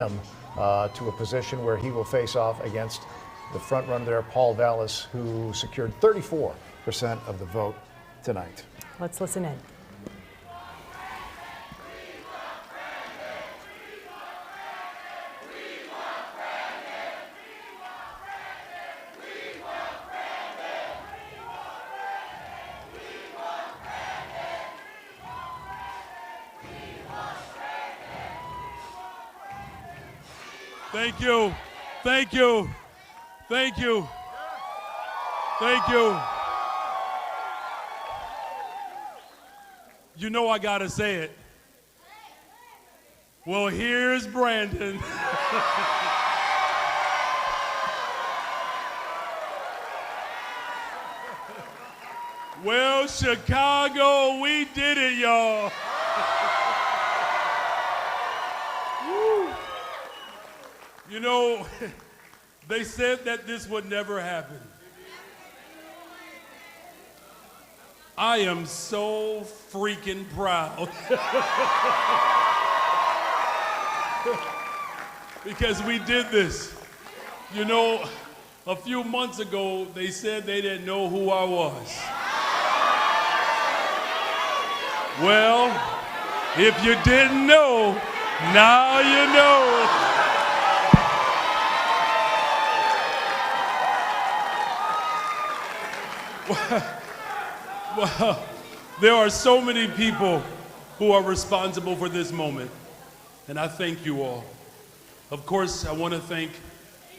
him to a position where he will face off against the front runner there, Paul Vallas, who secured 34% of the vote tonight. Let's listen in. Thank you. Thank you. Thank you. Thank you. You know I gotta say it. Well, here's Brandon. Well, Chicago, we did it, y'all. You know, they said that this would never happen. I am so freaking proud. Because we did this. You know, a few months ago, they said they didn't know who I was. Well, if you didn't know, now you know. Well, there are so many people who are responsible for this moment, and I thank you all. Of course, I want to thank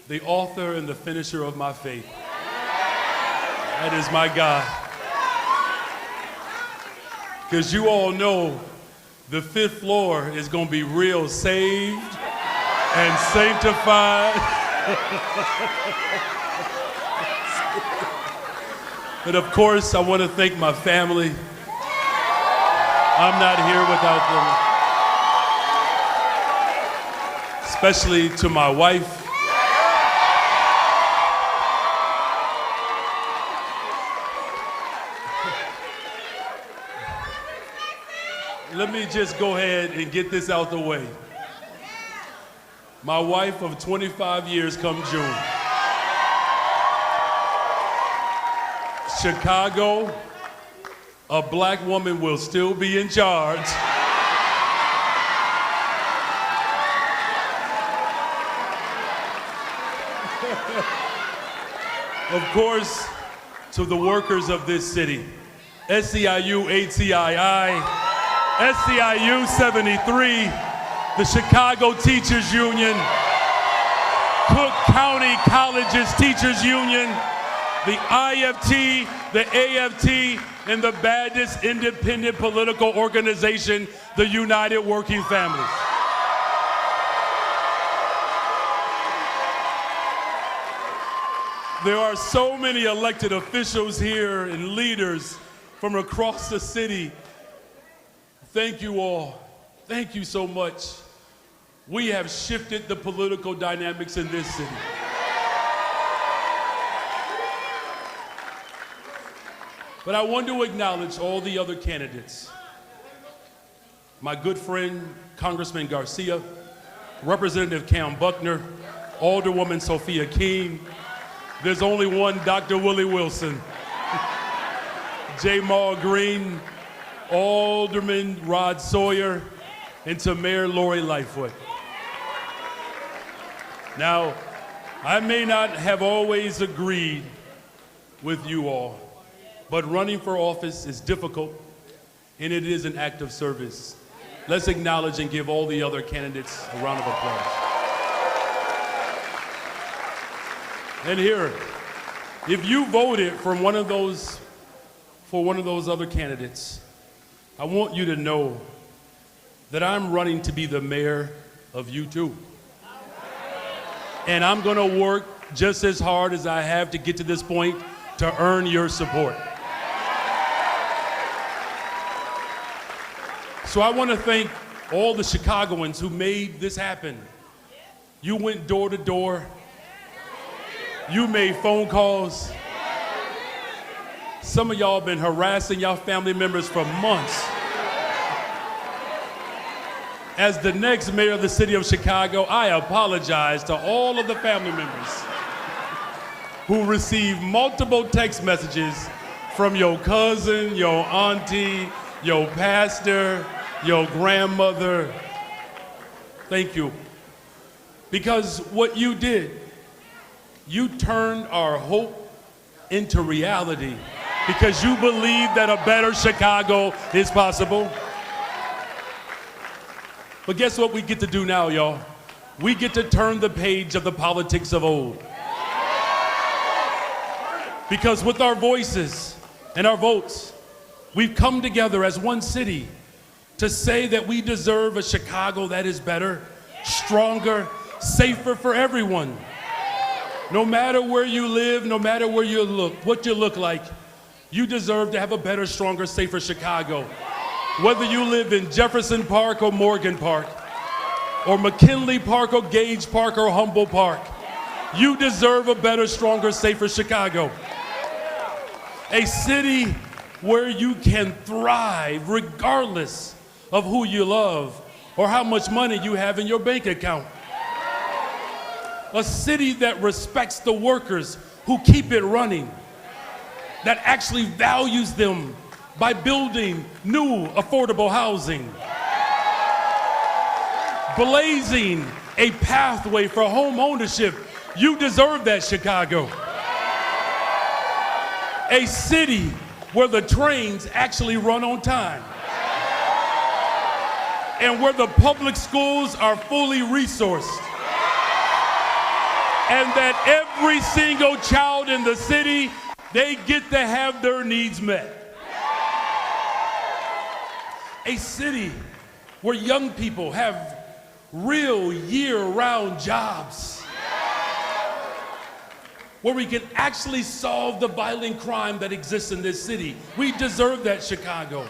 the author and the finisher of my faith. That is my God. Because you all know the fifth floor is going to be real saved and sanctified. And of course, I want to thank my family. I'm not here without them. Especially to my wife. Let me just go ahead and get this out the way. My wife of 25 years come June. Chicago, a black woman will still be in charge. Of course, to the workers of this city, SEIU HCII, SEIU 73, the Chicago Teachers Union, Cook County Colleges Teachers Union, the IFT, the AFT, and the baddest independent political organization, the United Working Families. There are so many elected officials here and leaders from across the city. Thank you all. Thank you so much. We have shifted the political dynamics in this city. But I want to acknowledge all the other candidates. My good friend, Congressman Garcia, Representative Cam Buckner, Alderwoman Sophia King. There's only one Dr. Willie Wilson. Jamal Green, Alderman Rod Sawyer, and to Mayor Lori Lightfoot. Now, I may not have always agreed with you all, but running for office is difficult, and it is an act of service. Let's acknowledge and give all the other candidates a round of applause. And here, if you voted for one of those other candidates, I want you to know that I'm running to be the mayor of you too. And I'm gonna work just as hard as I have to get to this point to earn your support. So I want to thank all the Chicagoans who made this happen. You went door to door. You made phone calls. Some of y'all been harassing y'all family members for months. as the next mayor of the city of Chicago, I apologize to all of the family members who received multiple text messages from your cousin, your auntie, your pastor, your grandmother. Thank you. Because what you did, you turned our hope into reality because you believe that a better Chicago is possible. But guess what we get to do now, y'all? We get to turn the page of the politics of old. Because with our voices and our votes, we've come together as one city to say that we deserve a Chicago that is better, stronger, safer for everyone. No matter where you live, no matter where you look, what you look like, you deserve to have a better, stronger, safer Chicago. Whether you live in Jefferson Park or Morgan Park, or McKinley Park or Gage Park or Humboldt Park, you deserve a better, stronger, safer Chicago. A city where you can thrive regardless of who you love or how much money you have in your bank account. A city that respects the workers who keep it running, that actually values them by building new affordable housing, blazing a pathway for home ownership. You deserve that, Chicago. A city where the trains actually run on time, and where the public schools are fully resourced, and that every single child in the city, they get to have their needs met. A city where young people have real year-round jobs, where we can actually solve the violent crime that exists in this city. We deserve that, Chicago.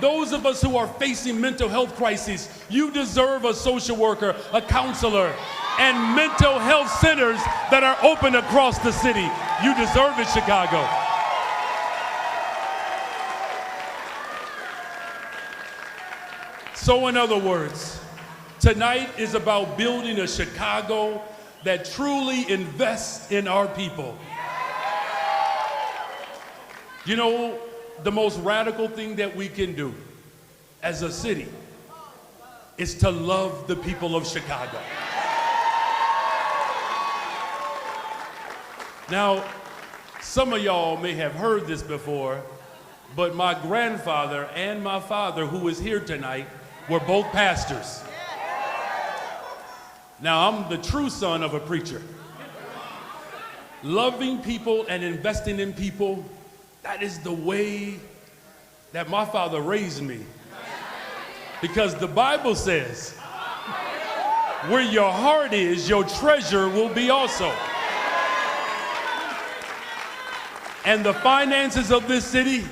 Those of us who are facing mental health crises, you deserve a social worker, a counselor, and mental health centers that are open across the city. You deserve it, Chicago. So in other words, tonight is about building a Chicago that truly invests in our people. You know, the most radical thing that we can do as a city is to love the people of Chicago. Now, some of y'all may have heard this before, but my grandfather and my father, who is here tonight, were both pastors. Now, I'm the true son of a preacher. Loving people and investing in people, that is the way that my father raised me. Because the Bible says, where your heart is, your treasure will be also. And the finances of this city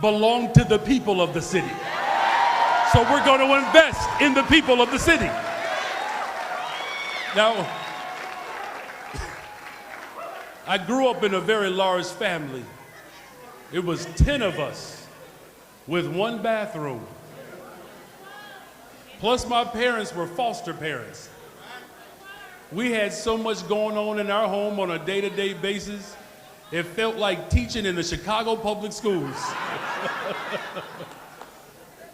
belong to the people of the city. So we're going to invest in the people of the city. Now, I grew up in a very large family. It was 10 of us with one bathroom. Plus my parents were foster parents. We had so much going on in our home on a day-to-day basis. It felt like teaching in the Chicago public schools.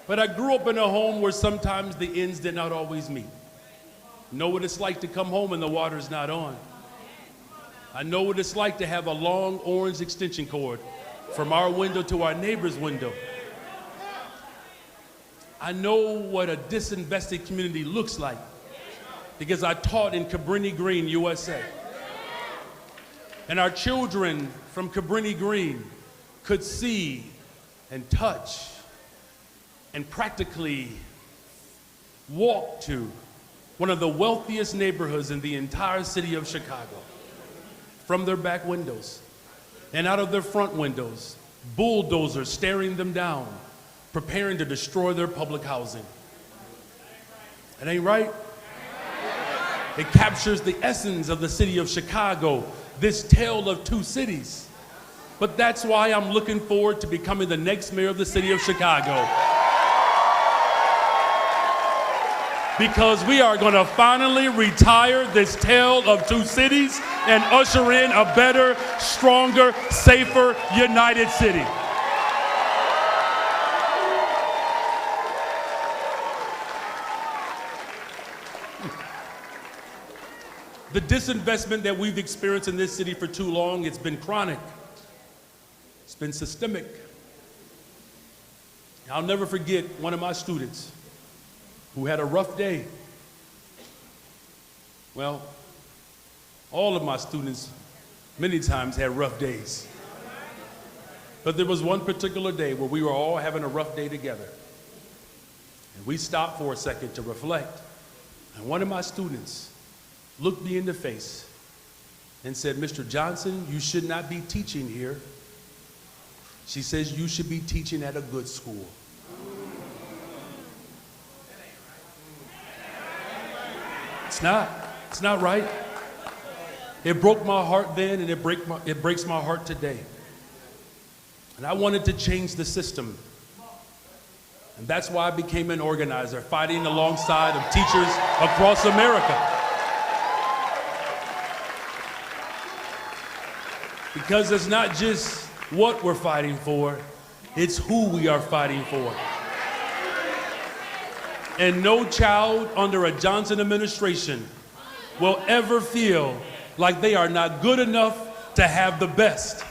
But I grew up in a home where sometimes the ends did not always meet. Know what it's like to come home and the water's not on. I know what it's like to have a long orange extension cord from our window to our neighbor's window. I know what a disinvested community looks like because I taught in Cabrini Green, USA. And our children from Cabrini Green could see and touch and practically walk to one of the wealthiest neighborhoods in the entire city of Chicago. From their back windows and out of their front windows, bulldozers staring them down, preparing to destroy their public housing. It ain't right? It captures the essence of the city of Chicago, this tale of two cities. But that's why I'm looking forward to becoming the next mayor of the city of Chicago. because we are going to finally retire this tale of two cities and usher in a better, stronger, safer, united city. The disinvestment that we've experienced in this city for too long, it's been chronic. It's been systemic. I'll never forget one of my students who had a rough day. Well, all of my students many times had rough days. But there was one particular day where we were all having a rough day together. And we stopped for a second to reflect. And one of my students looked me in the face and said, "Mr. Johnson, you should not be teaching here." She says, "You should be teaching at a good school." It's not right. It broke my heart then, and it breaks my heart today. And I wanted to change the system. And that's why I became an organizer, fighting alongside of teachers across America. Because it's not just what we're fighting for, it's who we are fighting for. And no child under a Johnson administration will ever feel like they are not good enough to have the best.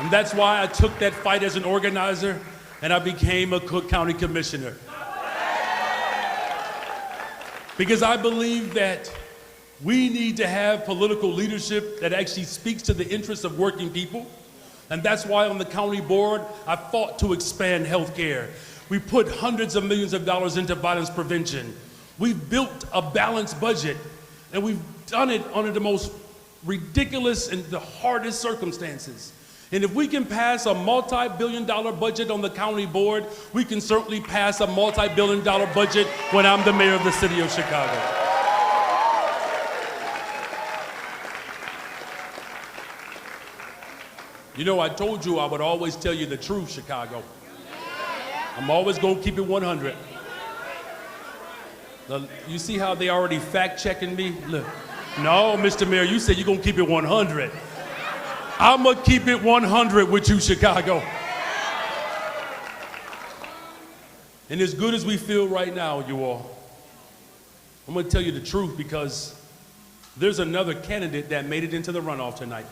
And that's why I took that fight as an organizer and I became a Cook County Commissioner. Because I believe that we need to have political leadership that actually speaks to the interests of working people. And that's why on the county board, I fought to expand health care. We put hundreds of millions of dollars into violence prevention. We've built a balanced budget, and we've done it under the most ridiculous and the hardest circumstances. And if we can pass a multi-billion-dollar budget on the county board, we can certainly pass a multi-billion-dollar budget when I'm the mayor of the city of Chicago. You know, I told you I would always tell you the truth, Chicago. I'm always going to keep it 100. You see how they already fact-checking me? Look, no, Mr. Mayor, you said you're going to keep it 100. I'm going to keep it 100 with you, Chicago. And as good as we feel right now, you all, I'm going to tell you the truth because there's another candidate that made it into the runoff tonight.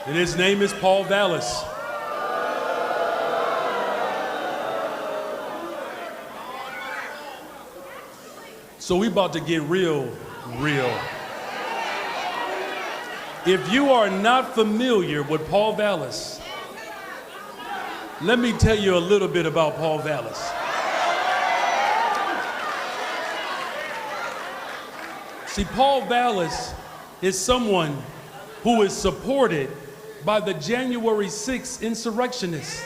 And his name is Paul Vallas. So we about to get real. If you are not familiar with Paul Vallas, let me tell you a little bit about Paul Vallas. See, Paul Vallas is someone who is supported by the January 6th insurrectionists.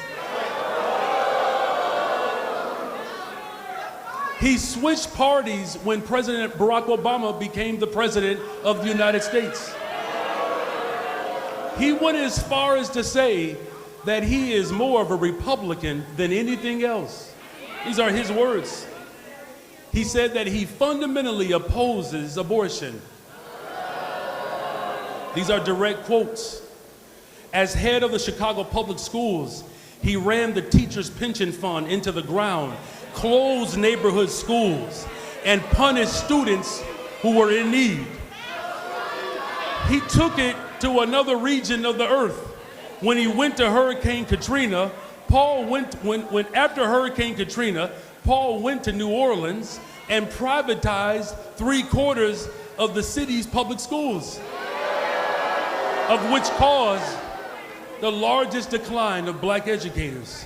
He switched parties when President Barack Obama became the president of the United States. He went as far as to say that he is more of a Republican than anything else. These are his words. He said that he fundamentally opposes abortion. These are direct quotes. As head of the Chicago Public Schools, he ran the teachers' pension fund into the ground, closed neighborhood schools, and punished students who were in need. He took it to another region of the earth. When he went to Hurricane Katrina, after Hurricane Katrina, Paul went to New Orleans and privatized 3/4 of the city's public schools, of which caused the largest decline of black educators.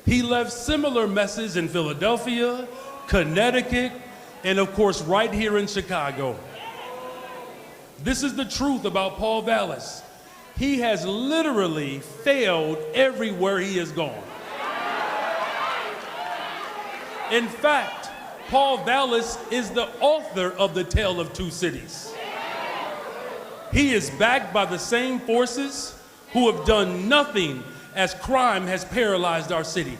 He left similar messes in Philadelphia, Connecticut, and of course right here in Chicago. This is the truth about Paul Vallas. He has literally failed everywhere he has gone. In fact, Paul Vallas is the author of The Tale of Two Cities. He is backed by the same forces who have done nothing as crime has paralyzed our city.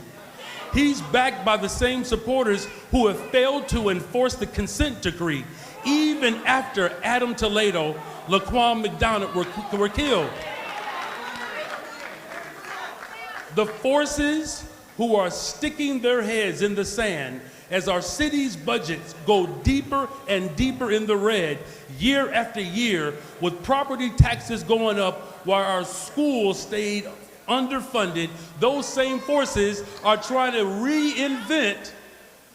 He's backed by the same supporters who have failed to enforce the consent decree even after Adam Toledo, Laquan McDonald were killed. The forces who are sticking their heads in the sand as our city's budgets go deeper and deeper in the red year after year, with property taxes going up while our schools stayed underfunded, those same forces are trying to reinvent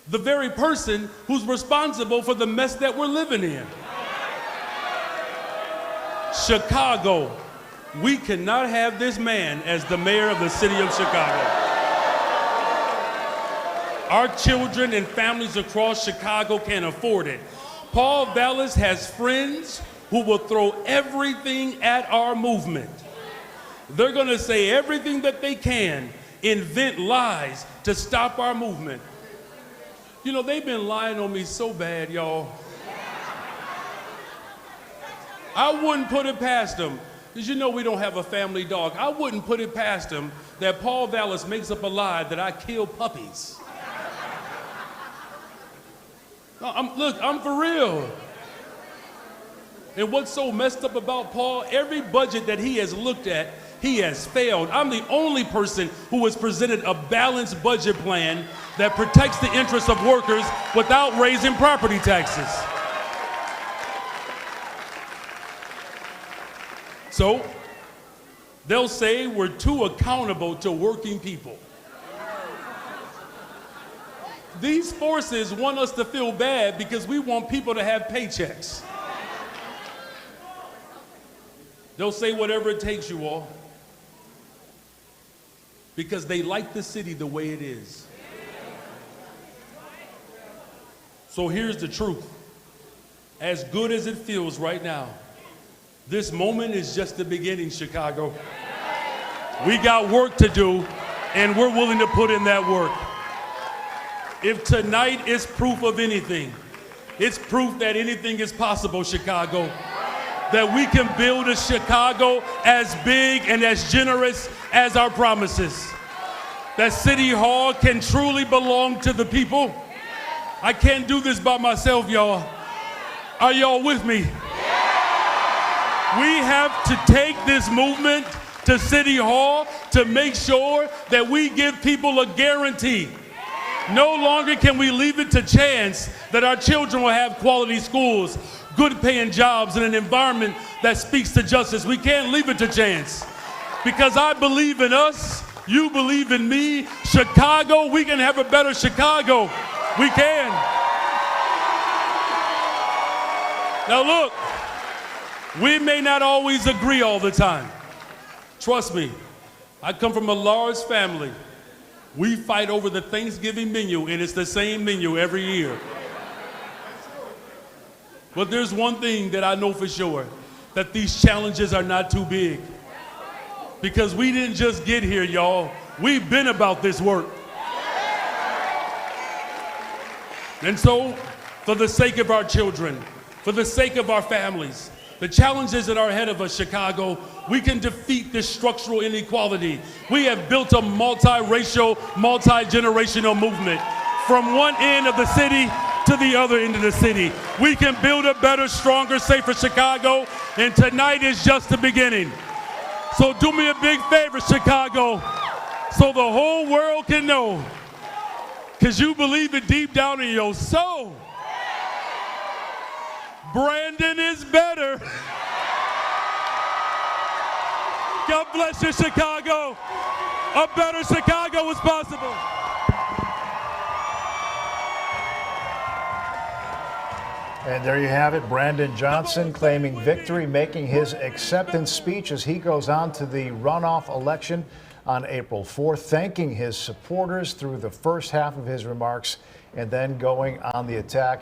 the very person who's responsible for the mess that we're living in. Chicago, we cannot have this man as the mayor of the city of Chicago. Our children and families across Chicago can't afford it. Paul Vallas has friends who will throw everything at our movement. They're gonna say everything that they can, invent lies to stop our movement. You know, they've been lying on me so bad, y'all. I wouldn't put it past them, because you know we don't have a family dog. I wouldn't put it past them that Paul Vallas makes up a lie that I kill puppies. Look, I'm for real. And what's so messed up about Paul, every budget that he has looked at, he has failed. I'm the only person who has presented a balanced budget plan that protects the interests of workers without raising property taxes. So, they'll say we're too accountable to working people. These forces want us to feel bad because we want people to have paychecks. They'll say whatever it takes, you all, because they like the city the way it is. So here's the truth. As good as it feels right now, this moment is just the beginning, Chicago. We got work to do, and we're willing to put in that work. If tonight is proof of anything, it's proof that anything is possible, Chicago. That we can build a Chicago as big and as generous as our promises. That City Hall can truly belong to the people. I can't do this by myself, y'all. Are y'all with me? We have to take this movement to City Hall to make sure that we give people a guarantee. No longer can we leave it to chance that our children will have quality schools, good paying jobs, and an environment that speaks to justice. We can't leave it to chance. Because I believe in us, you believe in me. Chicago, we can have a better Chicago. We can. Now look, we may not always agree all the time. Trust me, I come from a large family. We fight over the Thanksgiving menu, and it's the same menu every year. But there's one thing that I know for sure, that these challenges are not too big. Because we didn't just get here, y'all. We've been about this work. And so, for the sake of our children, for the sake of our families, the challenges that are ahead of us, Chicago, we can defeat this structural inequality. We have built a multiracial, multi-generational movement from one end of the city to the other end of the city. We can build a better, stronger, safer Chicago, and tonight is just the beginning. So do me a big favor, Chicago, so the whole world can know, because you believe it deep down in your soul. Brandon is better. God bless you, Chicago. A better Chicago is possible. And there you have it, Brandon Johnson claiming victory, making his acceptance speech as he goes on to the runoff election on April 4th, thanking his supporters through the first half of his remarks and then going on the attack.